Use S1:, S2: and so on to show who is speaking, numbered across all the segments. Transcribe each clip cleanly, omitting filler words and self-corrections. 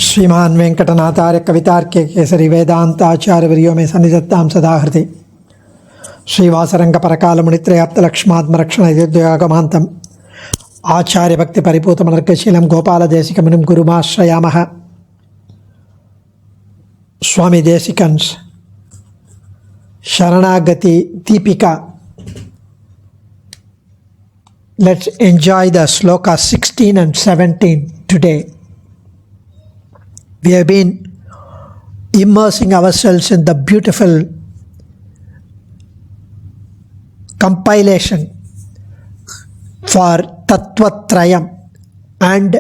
S1: श्रीमान वेंकटनाथार्य कवितार्क्य केसरी वेदांताचार्य वर्यो में सन्निधत्तां सदा हृदि श्रीवासरंग परकाल मुनित्रयाप्त लक्ष्मात्मरक्षण यद्योगमान्तम् आचार्य भक्ति परिपूतमनर्गशीलं गोपाल देशिकमुनिं गुरुमाश्रयामः. स्वामी देसिकन्स शरणागति Deepika. Let's enjoy the SLOKA 16 and 17 today. We have been immersing ourselves in the beautiful compilation for Tattvatrayam and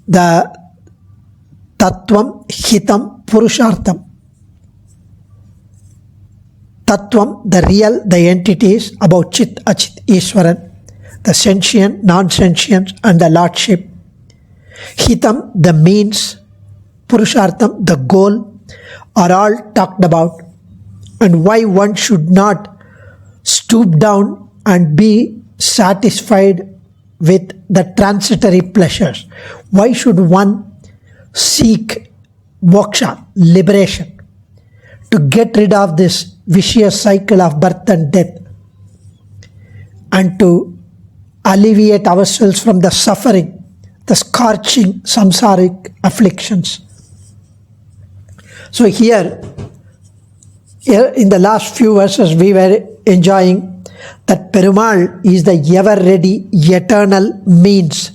S1: the Tattvam Hitam Purushartham. Tattvam, the real, the entities about Chit, Achit, Ishwaran, the sentient, non-sentient and the Lordship. Hitam, the means, Purushartham, the goal, are all talked about, and why one should not stoop down and be satisfied with the transitory pleasures. Why should one seek moksha, liberation, to get rid of this vicious cycle of birth and death, and to alleviate ourselves from the suffering, the scorching samsaric afflictions. So here in the last few verses we were enjoying that Perumal is the ever ready eternal means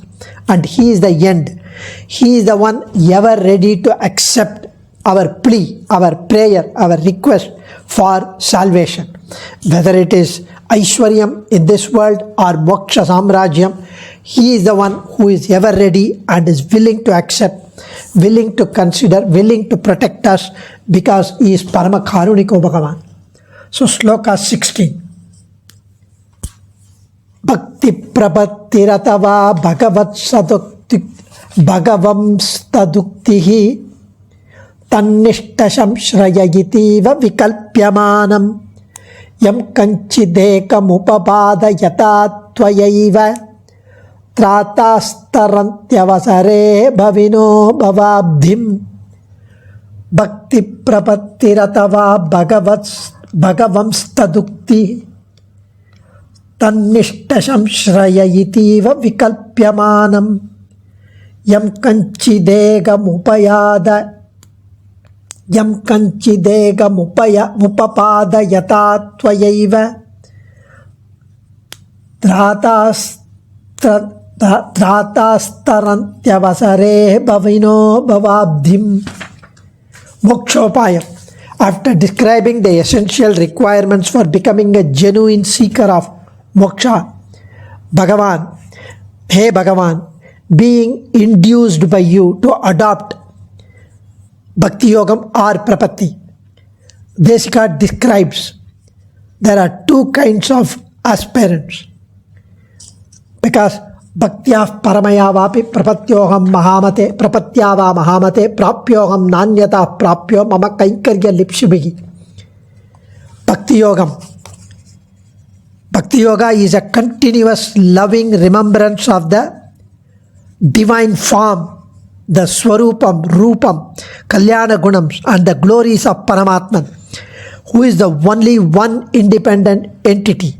S1: and he is the end. He is the one ever ready to accept our plea, our prayer, our request for salvation. Whether it is Aishwaryam in this world or Moksha Samrajyam, he is the one who is ever ready and is willing to accept, willing to consider, willing to protect us because he is Parama Karuniko Bhagavan. So Sloka 16. Bhakti Prabhattiratava Bhagavat Sadukti Bhagavam Staduktihi Tannishtasam Shrayayitiva Vikalpyamanam Yam Kanchidekam Upapada Yata Tvayaiva Tratastarantyavasare Bhavino Bhavabdhim Bhakti Prabhattiratava Bhagavam Stadukti Tannishtasam Shrayayitiva Vikalpyamanam Yam Kanchidekam Upayada Yam Kanchidega Mupapada Yata Tvayaiva Tratastarantyavasare Bhavino Bhavabdhim. Mokshopaya. After describing the essential requirements for becoming a genuine seeker of moksha, Bhagavan, hey Bhagavan, being induced by you to adopt Bhakti Yogam or Prapatti, Desika describes there are two kinds of aspirants. Because Bhaktyah Paramayavapi Prapatyoham Mahamate Prapatyava Mahamate Prapyoham Nanyata Prapyo Mama Kaikarya Lipshibhi. Bhakti Yogam. Bhakti Yoga is a continuous loving remembrance of the divine form, the Swarupam, Rupam, Kalyana Gunams and the glories of Paramatman, who is the only one independent entity.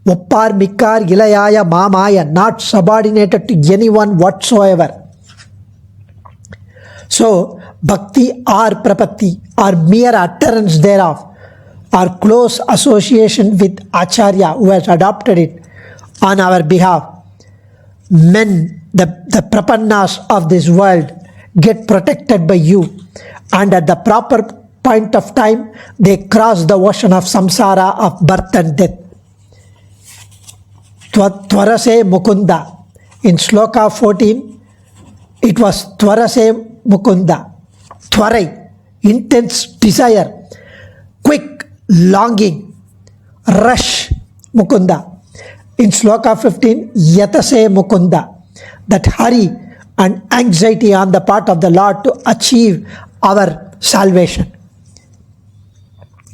S1: Uppar Mikar Gilayaya Mamaya, not subordinated to anyone whatsoever. So, Bhakti or Prapatti or mere utterance thereof or close association with Acharya who has adopted it on our behalf. Men, the prapannas of this world get protected by you, and at the proper point of time they cross the ocean of samsara of birth and death. Tvarase Mukunda. In Sloka 14 it was Tvarase Mukunda. Tvarai, intense desire, quick longing, rush Mukunda. In Sloka 15 Yatase Mukunda, that hurry and anxiety on the part of the Lord to achieve our salvation.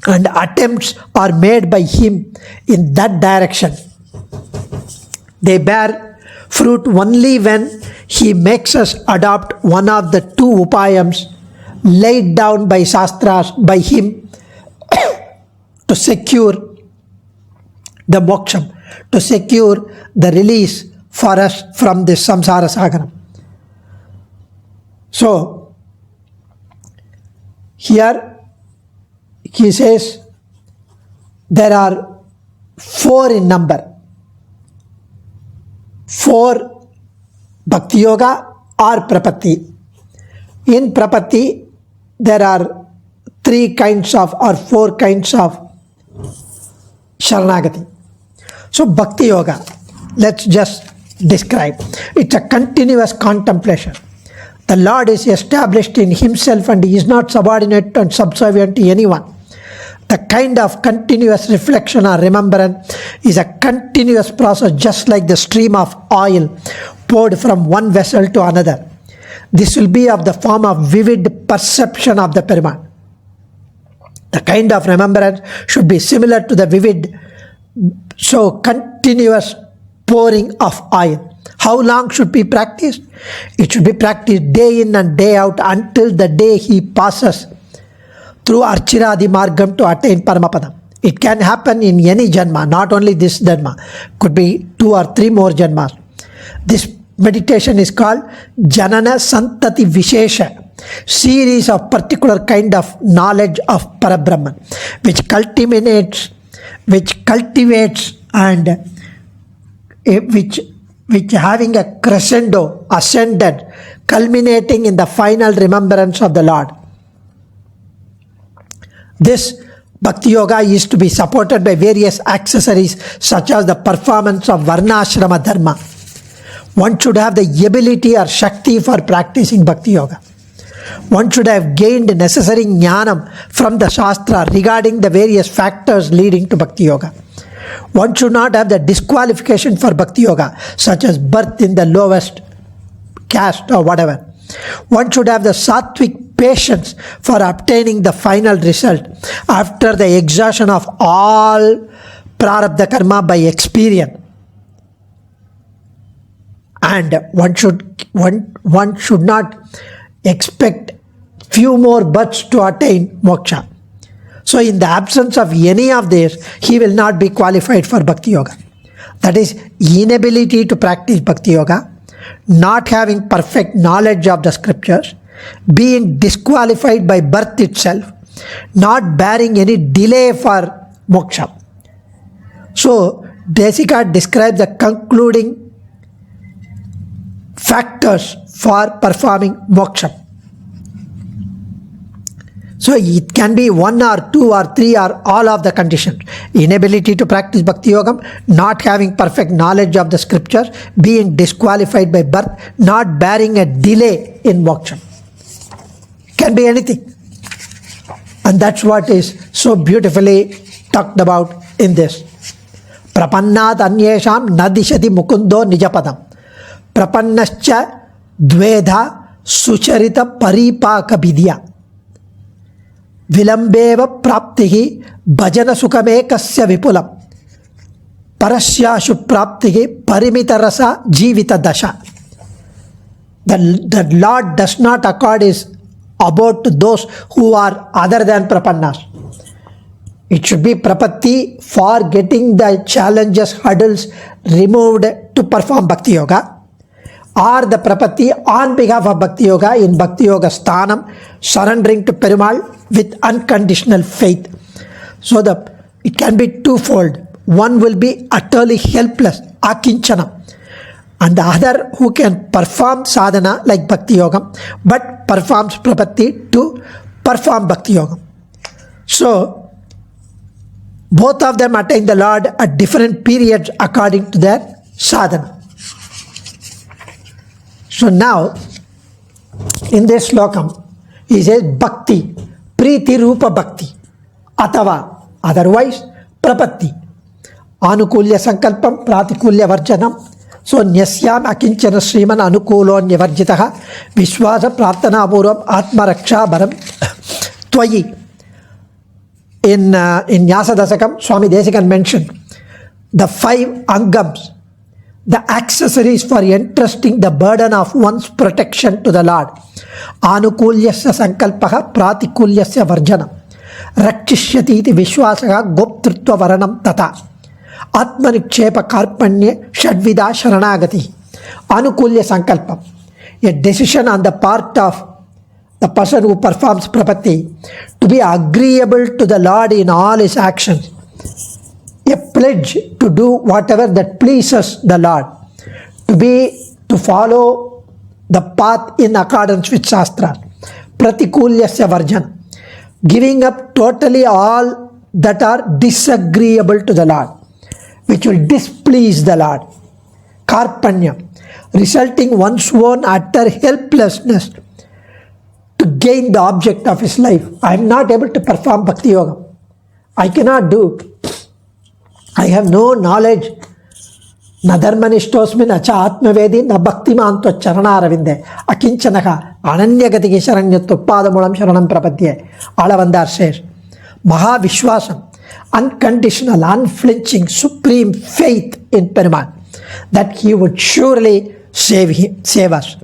S1: And attempts are made by him in that direction. They bear fruit only when he makes us adopt one of the two upayams laid down by Shastras by him to secure the moksham, to secure the release for us from this samsara sagaram. So, here he says there are 4 in number. 4 Bhakti Yoga or Prapatti. In Prapatti, there are 3 kinds of or 4 kinds of Sharanagati. So Bhakti Yoga, let's just describe. It's a continuous contemplation. The Lord is established in himself and he is not subordinate and subservient to anyone. The kind of continuous reflection or remembrance is a continuous process, just like the stream of oil poured from one vessel to another. This will be of the form of vivid perception of the Perumal. The kind of remembrance should be similar to the vivid, so continuous pouring of oil. How long should be practiced? It should be practiced day in and day out until the day he passes through Archiradi Margam to attain Paramapadam. It can happen in any Janma, not only this Janma. Could be 2 or 3 more Janmas. This meditation is called Janana Santati Vishesha, series of particular kind of knowledge of Parabrahman, which cultivates and which having a crescendo, ascendant, culminating in the final remembrance of the Lord. This Bhakti Yoga is to be supported by various accessories such as the performance of Varnashrama Dharma. One should have the ability or Shakti for practicing Bhakti Yoga. One should have gained necessary Jnanam from the Shastra regarding the various factors leading to Bhakti Yoga. One should not have the disqualification for Bhakti Yoga, such as birth in the lowest caste or whatever. One should have the sattvic patience for obtaining the final result after the exhaustion of all prarabdha karma by experience. And one should not expect few more births to attain moksha. So in the absence of any of this, he will not be qualified for Bhakti Yoga. That is inability to practice Bhakti Yoga, not having perfect knowledge of the scriptures, being disqualified by birth itself, not bearing any delay for moksha. So Desika describes the concluding factors for performing moksha. So it can be 1 or 2 or 3 or all of the conditions. Inability to practice Bhakti Yogam, not having perfect knowledge of the scriptures, being disqualified by birth, not bearing a delay in moksha. Can be anything. And that's what is so beautifully talked about in this. Prapannat anyesham nadishati mukundo nijapadam. Prapannascha dvedha sucharita paripaka vidya. Vilambeva praptihi bhajana sukhamekasya vipulam. Parasyashu praptihi parimita rasa jivita dasha. The Lord does not accord his abode to those who are other than prapannas. It should be prapatti for getting the challenges, hurdles removed to perform Bhakti Yoga, or the prapatti on behalf of Bhakti Yoga in Bhakti Yoga sthanam, surrendering to Perumal with unconditional faith. So it can be twofold. One will be utterly helpless, akinchana, and the other who can perform sadhana like Bhakti Yoga, but performs prapatti to perform Bhakti Yoga. So both of them attain the Lord at different periods according to their sadhana. So now, in this slokam, he says bhakti, priti rupa bhakti, atava, otherwise prapatti, anukulya sankalpam, pratikulya varjanam. So nyasyam akinchana sriman anukulo nyavarjitaha, vishwasa prarthana apuram atma raksha bharam twayi. In Nyasa Dasakam, Swami Desikan mentioned the 5 angams, the accessories for entrusting the burden of one's protection to the Lord. Anukulyasya sankalpaha pratikulyasya varjanam. Rakshishyati iti vishwasaha goptrutva varanam tata. Atmanikchepa karpanye shadvida sharanagati. Anukulya sankalpam. A decision on the part of the person who performs prapatti to be agreeable to the Lord in all his actions. A pledge to do whatever that pleases the Lord. To follow the path in accordance with Shastra. Pratikulyasya varjana. Giving up totally all that are disagreeable to the Lord, which will displease the Lord. Karpanya. Resulting one's own utter helplessness to gain the object of his life. I am not able to perform Bhakti Yoga. I cannot do. I have no knowledge. Na dharmanishthosmi na cha atmavedi na bhaktimanto charanaravinde akinchanaha ananyagatihi sharanyattu padamulam sharanam prapadye. Alavandar says, Maha Vishwasam, unconditional, unflinching, supreme faith in Perumal, that he would surely save us.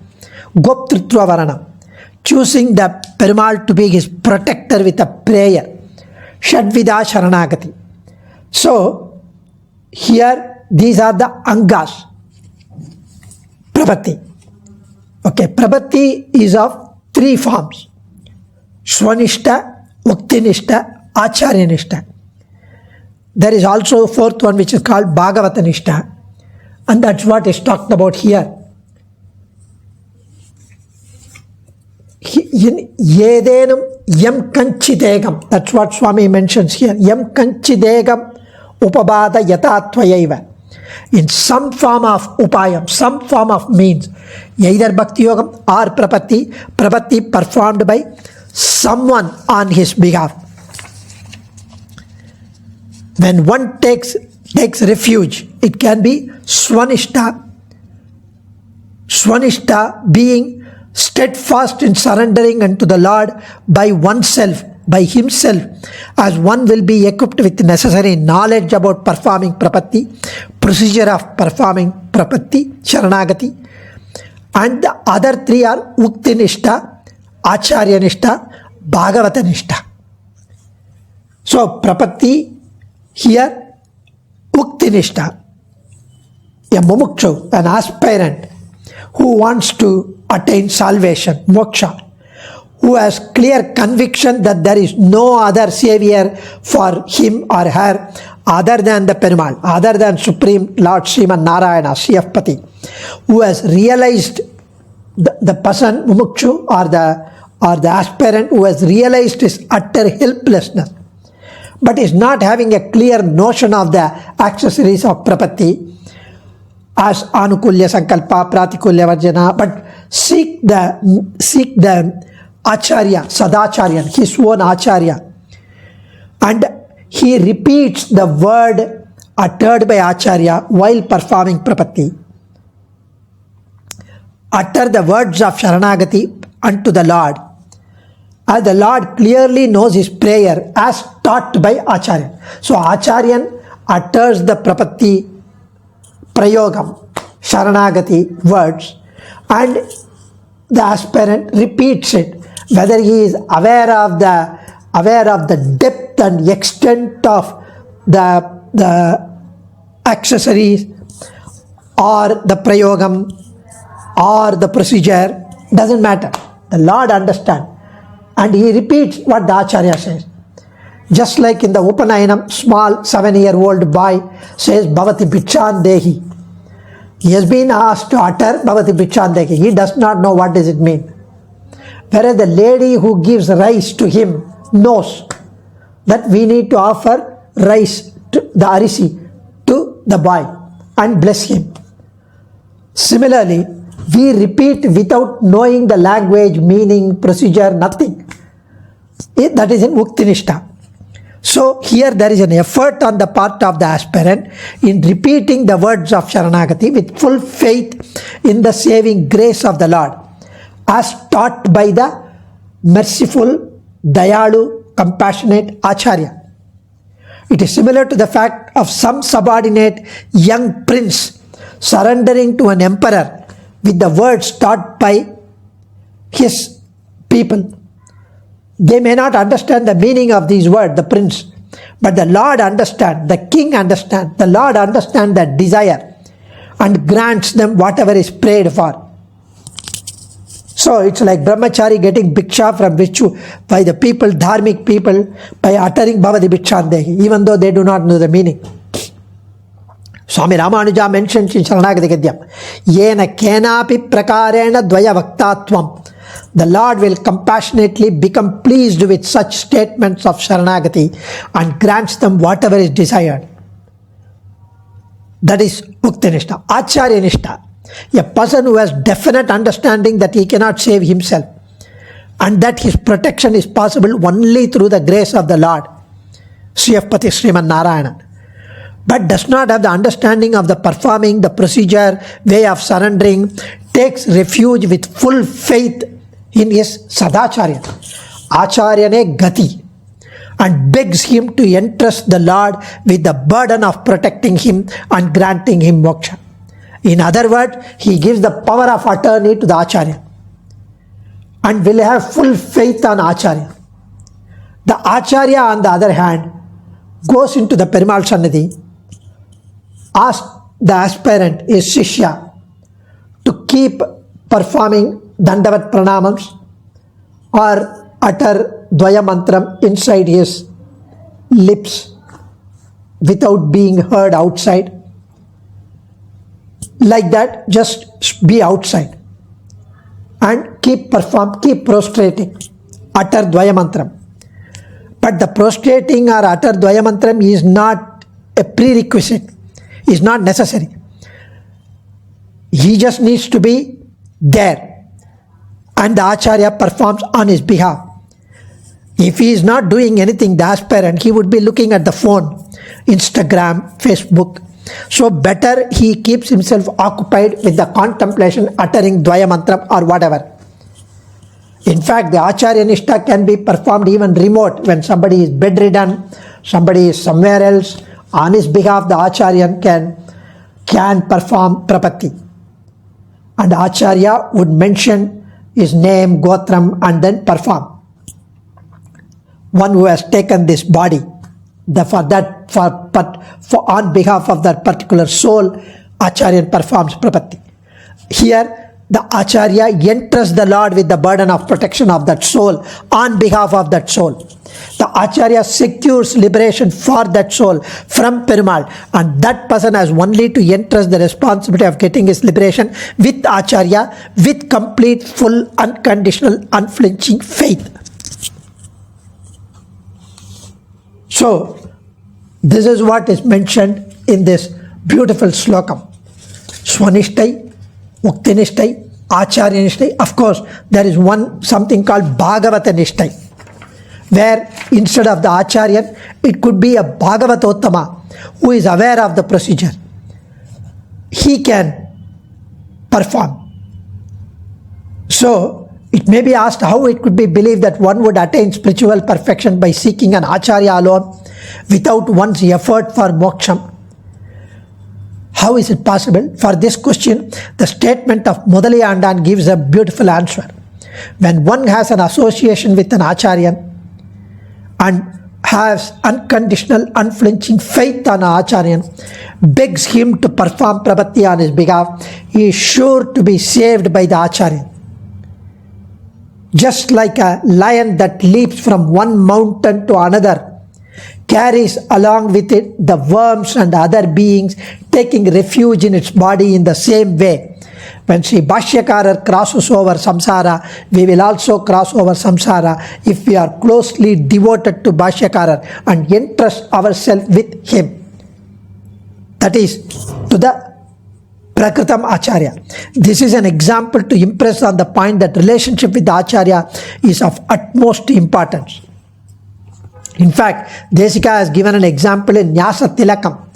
S1: Goptrutva varanam, choosing the Perumal to be his protector with a prayer. Shadvida Sharanagati. So, here these are the angas. Prabhati. Okay, Prabhati is of three forms. Swanishta, Uktinishta, Acharyanishta. There is also a fourth one which is called Bhagavatanishta, and that's what is talked about here. Yedenam yam kanchidegam. That's what Swami mentions here. Yam kanchidegam upabada yatatvayaiva. In some form of upayam, some form of means, either bhakti yogam or prapatti performed by someone on his behalf. When one takes refuge, it can be swanishta. Swanishta being steadfast in surrendering unto the Lord by oneself, by himself, as one will be equipped with necessary knowledge about performing prapatti, procedure of performing prapatti, sharanagati, and the other three are uktinishta, acharyanishta, bhagavatanishta. So prapatti here, uktinishta, a mumukshu, an aspirant who wants to attain salvation, moksha, who has clear conviction that there is no other savior for him or her other than the Perumal, other than Supreme Lord Sriman Narayana, CFPati, who has realized the person, mumukshu, or the aspirant who has realized his utter helplessness, but is not having a clear notion of the accessories of prapatti, as anukulya sankalpa, pratikulya varjana, but seek the acharya, sadacharya, his own acharya, and he repeats the word uttered by acharya while performing prapatti. Utter the words of sharanagati unto the Lord, as the Lord clearly knows his prayer as taught by acharya. So acharyan utters the prapatti prayogam, sharanagati words, and the aspirant repeats it, whether he is aware of the depth and extent of the accessories or the prayogam or the procedure, doesn't matter. The Lord understands, and he repeats what the acharya says. Just like in the Upanyanam, small 7-year-old boy says Bhavati Bhichan Dehi. He has been asked to utter Bhavati Bhichan Dehi. He does not know what does it mean. Whereas the lady who gives rice to him knows that we need to offer rice, to the arisi, to the boy and bless him. Similarly, we repeat without knowing the language, meaning, procedure, nothing. That is in Uktinishta. So here there is an effort on the part of the aspirant in repeating the words of Sharanagati with full faith in the saving grace of the Lord, as taught by the merciful, dayalu, compassionate Acharya. It is similar to the fact of some subordinate young prince surrendering to an emperor with the words taught by his people. They may not understand the meaning of these words, the prince, but the Lord understands, the king understands, the Lord understands their desire and grants them whatever is prayed for. So it's like brahmachari getting bhiksha from Vichu by the people, dharmic people, by uttering Bhavati Bhikshandehi, even though they do not know the meaning. Swami Ramanuja mentions in Saranagathidepika, Yena kenapi prakarena dvaya vaktatvam. The Lord will compassionately become pleased with such statements of Saranagati and grants them whatever is desired. That is Muktinishta. Acharya Nishta, a person who has definite understanding that he cannot save himself and that his protection is possible only through the grace of the Lord, Sriyapati Sriman Narayanan, but does not have the understanding of the performing the procedure, way of surrendering, takes refuge with full faith in his Sadacharya, Acharyane Gati, and begs him to entrust the Lord with the burden of protecting him and granting him moksha. In other words, he gives the power of attorney to the Acharya and will have full faith on Acharya. The Acharya, on the other hand, goes into the Perumal Sannidhi, asks the aspirant, his Shishya, to keep performing Dandavat Pranamams or utter Dvaya Mantram inside his lips without being heard outside. Like that, just be outside and keep prostrating, utter Dvaya Mantram. But the prostrating or utter Dvaya Mantram is not a prerequisite, is not necessary. He just needs to be there and the Acharya performs on his behalf. If he is not doing anything, the aspirant, he would be looking at the phone, Instagram, Facebook. So better he keeps himself occupied with the contemplation, uttering Dvaya Mantram or whatever. In fact, the Acharya Nishta can be performed even remote when somebody is bedridden, somebody is somewhere else. On his behalf, the Acharya can perform Prapatti. And the Acharya would mention his name, Gotram, and then perform. One who has taken this body, for on behalf of that particular soul, Acharya performs Prapatti. Here, the Acharya entrusts the Lord with the burden of protection of that soul on behalf of that soul. The Acharya secures liberation for that soul from Perumal, and that person has only to entrust the responsibility of getting his liberation with Acharya with complete, full, unconditional, unflinching faith. So, this is what is mentioned in this beautiful slokam. Swanishtai, Muktinishtai, Acharya Nishtai. Of course, there is something called Bhagavata Nishtai, where instead of the Acharya, it could be a Bhagavatottama who is aware of the procedure. He can perform. So, it may be asked how it could be believed that one would attain spiritual perfection by seeking an Acharya alone without one's effort for moksham. How is it possible? For this question, the statement of Mudali Andan gives a beautiful answer. When one has an association with an Acharya and has unconditional, unflinching faith on an Acharya, begs him to perform Prapatti on his behalf, he is sure to be saved by the Acharya. Just like a lion that leaps from one mountain to another, carries along with it the worms and other beings, taking refuge in its body in the same way. When Sri Bhashyakarar crosses over samsara, we will also cross over samsara if we are closely devoted to Bhashyakarar and entrust ourselves with him. That is, to the Prakritam Acharya. This is an example to impress on the point that relationship with the Acharya is of utmost importance. In fact, Desika has given an example in Nyasa Tilakam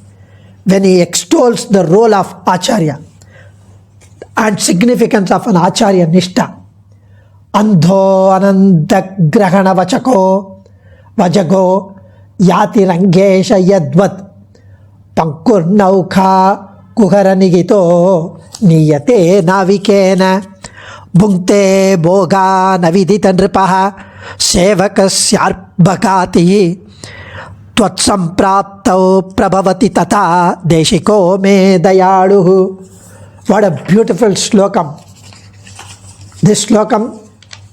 S1: when he extols the role of Acharya and significance of an Acharya Nishta. Andho ananta grahana vajago yati rangesha yadvat pankur naukha कुहरनिगितो नीयते नाविकेन भुङ्क्ते भोगा न विदितनृपः सेवकस्यार्भकातिः त्वत्सम्प्राप्तौ प्रभवति तथा देशिको मे दयालुः. What a beautiful slokam. This slokam,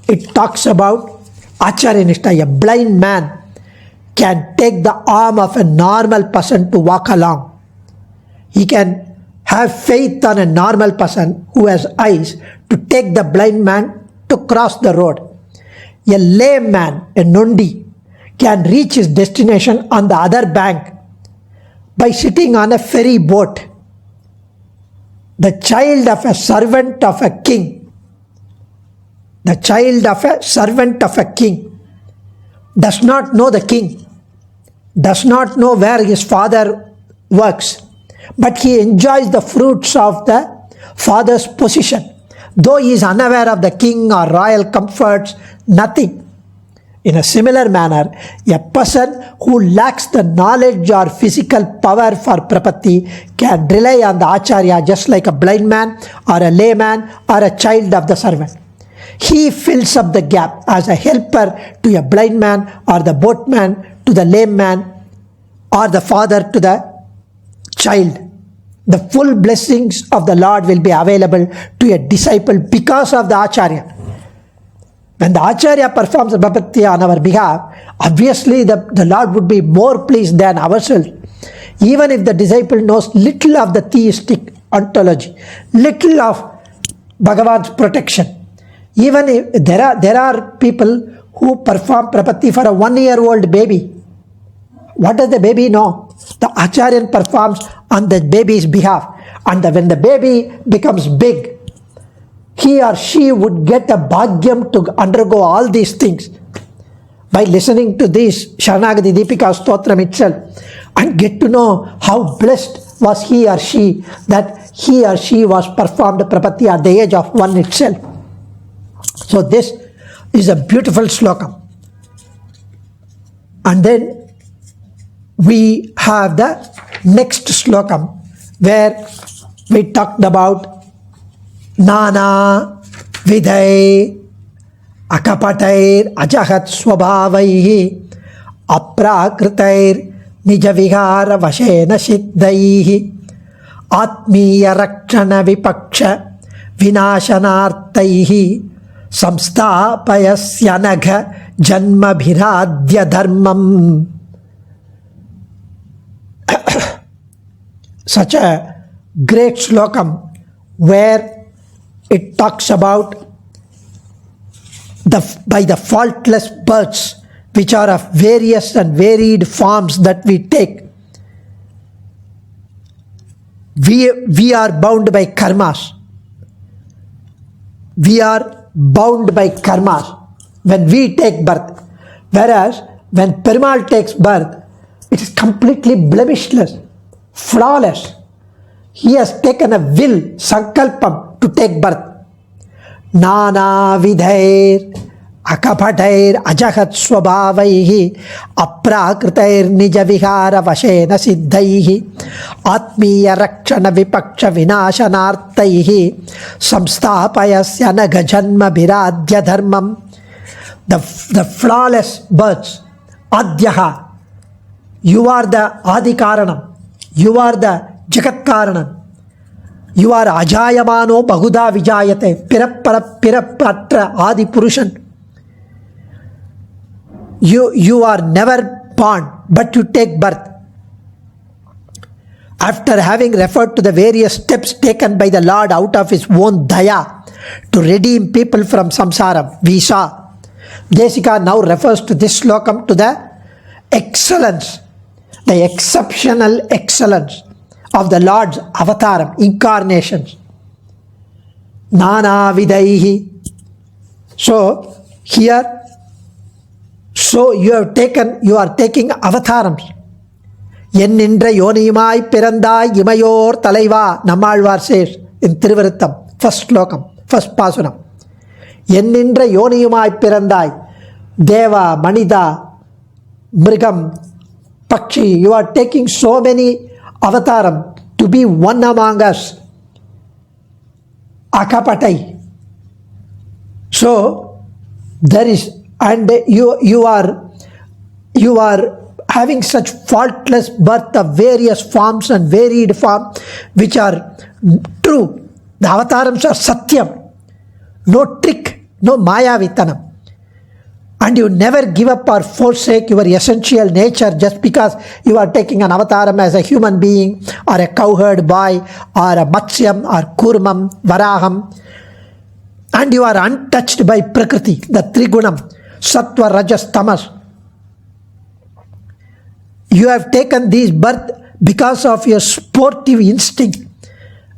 S1: it talks about Acharyanishta. A blind man can take the arm of a normal person to walk along. He can have faith on a normal person who has eyes to take the blind man to cross the road. A lame man, a nondi, can reach his destination on the other bank by sitting on a ferry boat. The child of a servant of a king, the child of a servant of a king does not know the king, does not know where his father works, but he enjoys the fruits of the father's position. Though he is unaware of the king or royal comforts, nothing. In a similar manner, a person who lacks the knowledge or physical power for prapatti can rely on the acharya just like a blind man or a layman or a child of the servant. He fills up the gap as a helper to a blind man or the boatman to the lame man or the father to the child. The full blessings of the Lord will be available to a disciple because of the acharya. When the acharya performs prapatti on our behalf, obviously the Lord would be more pleased than ourselves. Even if the disciple knows little of the theistic ontology, little of Bhagavan's protection. Even if there are people who perform prapatti for a 1-year-old baby. What does the baby know? The acharya performs on the baby's behalf. And when the baby becomes big, he or she would get a bhagyam to undergo all these things by listening to this Saranagathi Stotram itself and get to know how blessed was he or she that he or she was performed prapatti at the age of 1 itself. So this is a beautiful slokam. And then we have the next slokam where we talked about Nana Vidai Akapatair Ajahat Swabhavaihi Aprakritair Nijavihara Vashena Siddhaihi Atmiya Rakshana Vipaksha Vinashanartaihi Samsthapayasyanaga Janmabhiradya Dharmam. Such a great slokam where it talks about by the faultless births which are of various and varied forms that we take. We are bound by karmas. We are bound by karmas when we take birth. Whereas when Perumal takes birth, it is completely blemishless, flawless. He has taken a will, sankalpam, to take birth. Nana vidhair akapatair ajahat swabhavaihi aprakritair nijavihara vashena siddhaihi atmiya rakshana vipaksha vinashanartaihi samstapayasya nagajanma bhiradya dharmam. The flawless births, adyaha, you are the adikaranam, you are the Jagat Karanam. You are Ajayamano Bahuda Vijayate Pirapatra Adi Purushan. You are never born, but you take birth. After having referred to the various steps taken by the Lord out of his own daya to redeem people from samsara, we saw Desika now refers to this slokam to the excellence, the exceptional excellence of the Lord's avataram, incarnations. Nana vidaihi. So here, you are taking avatarams. Yennindra yonimai pirandai imayor talaiva, Nammalvar says in Thiruvaruttam, first slokam, first pasunam. Yennindra yonimai pirandai, Deva, Manida, Mrigam, Pakshi, you are taking so many avataram to be one among us. Akapatai. So there is, and you are having such faultless birth of various forms and varied forms which are true. The avatarams are satyam, no trick, no mayavitanam. And you never give up or forsake your essential nature just because you are taking an avataram as a human being or a cowherd boy or a matsyam or kurmam, varaham. And you are untouched by prakriti, the trigunam, sattva, rajas, tamas. You have taken these birth because of your sportive instinct,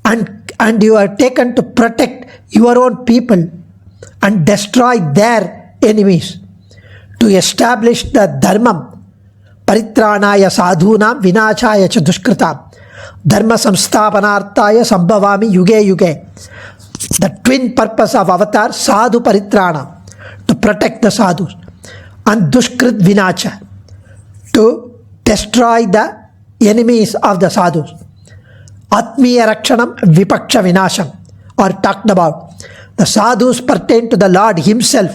S1: and you are taken to protect your own people and destroy their enemies, to establish the dharmam, paritranaya sadhunam vinachaya cha dushkritam, dharma samsthapanarthaya sambhavami yuge yuge. The twin purpose of avatar, sadhu paritrana, to protect the sadhus, and dushkrit vinacha, to destroy the enemies of the sadhus. Atmiya rakshanam vipaksha vinasham, or talked about. The sadhus pertain to the Lord himself.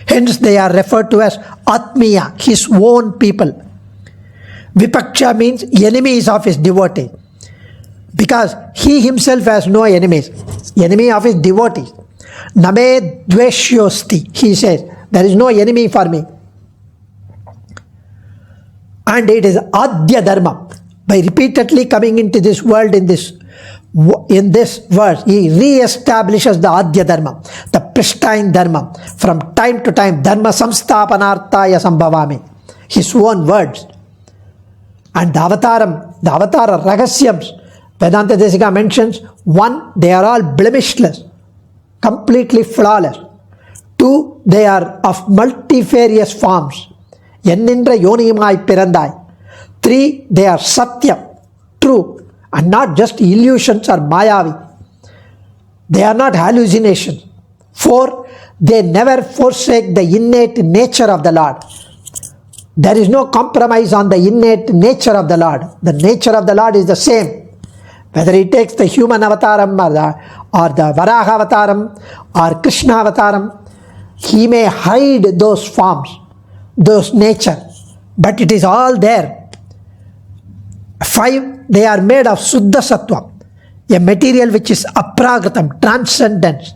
S1: Hence they are referred to as Atmiya, his own people. Vipaksha means enemies of his devotee, because he himself has no enemies. Enemy of his devotees. Name dveshyosti, he says, there is no enemy for me. And it is Adya Dharma. By repeatedly coming into this world in this verse, he re-establishes the Adya Dharma, the pristine Dharma. From time to time, Dharma samsthapanarthaya sambhavami, his own words. And the Avatara Ragasyams, Vedanta Desika mentions, 1, they are all blemishless, completely flawless. 2, they are of multifarious forms. Yennindra yonimai pirandai. 3, they are satya, true, and not just illusions or mayavi. They are not hallucinations. 4, they never forsake the innate nature of the Lord. There is no compromise on the innate nature of the Lord. The nature of the Lord is the same. Whether he takes the human avataram or the Varaha avataram or Krishna avataram, he may hide those forms, those nature, but it is all there. 5, they are made of Suddha Sattva, a material which is apragatam, transcendence,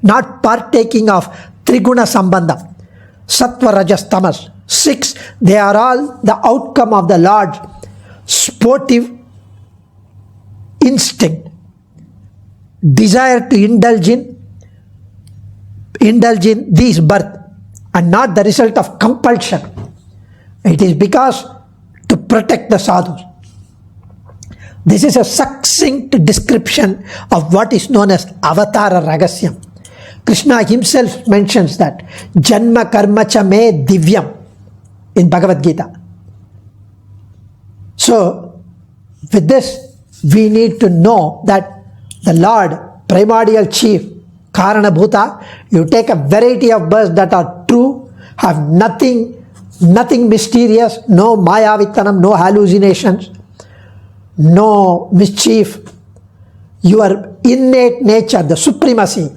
S1: not partaking of Triguna Sambandham, Sattva, Rajas, Tamas. 6, they are all the outcome of the Lord's sportive instinct, desire to indulge in these birth, and not the result of compulsion. It is because to protect the sadhus. This is a succinct description of what is known as Avatara Ragasyam. Krishna himself mentions that Janma Karma Cha Me Divyam in Bhagavad Gita. So, with this, we need to know that the Lord, primordial chief, Karana Bhuta, you take a variety of births that are true, have nothing mysterious, no mayavitanam, no hallucinations, no mischief. Your innate nature, the supremacy,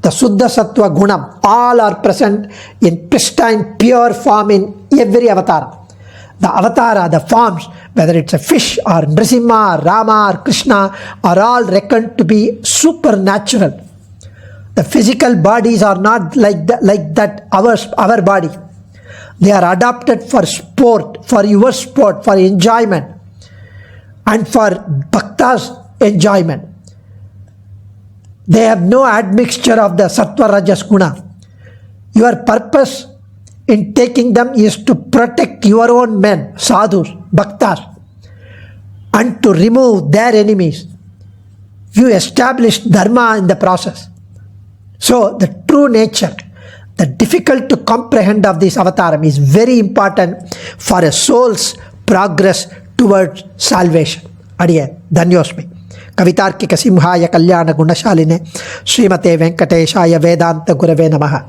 S1: the Suddha Sattva Gunam, all are present in pristine, pure form in every avatar. The avatara, the forms, whether it's a fish or Nrsimha or Rama or Krishna, are all reckoned to be supernatural. The physical bodies are not like that our body. They are adopted for sport, for your sport, for enjoyment, and for bhakta's enjoyment. They have no admixture of the Sattva Rajas Guna. Your purpose in taking them is to protect your own men, sadhus, bhaktas, and to remove their enemies. You establish dharma in the process. So the true nature, the difficult to comprehend of this avataram is very important for a soul's progress towards salvation. Adiyan, Dhanyosmi. Kavitarkika Simhaya Kalyana Gunashaline Srimate Venkateshaya Vedanta Gurave Namaha.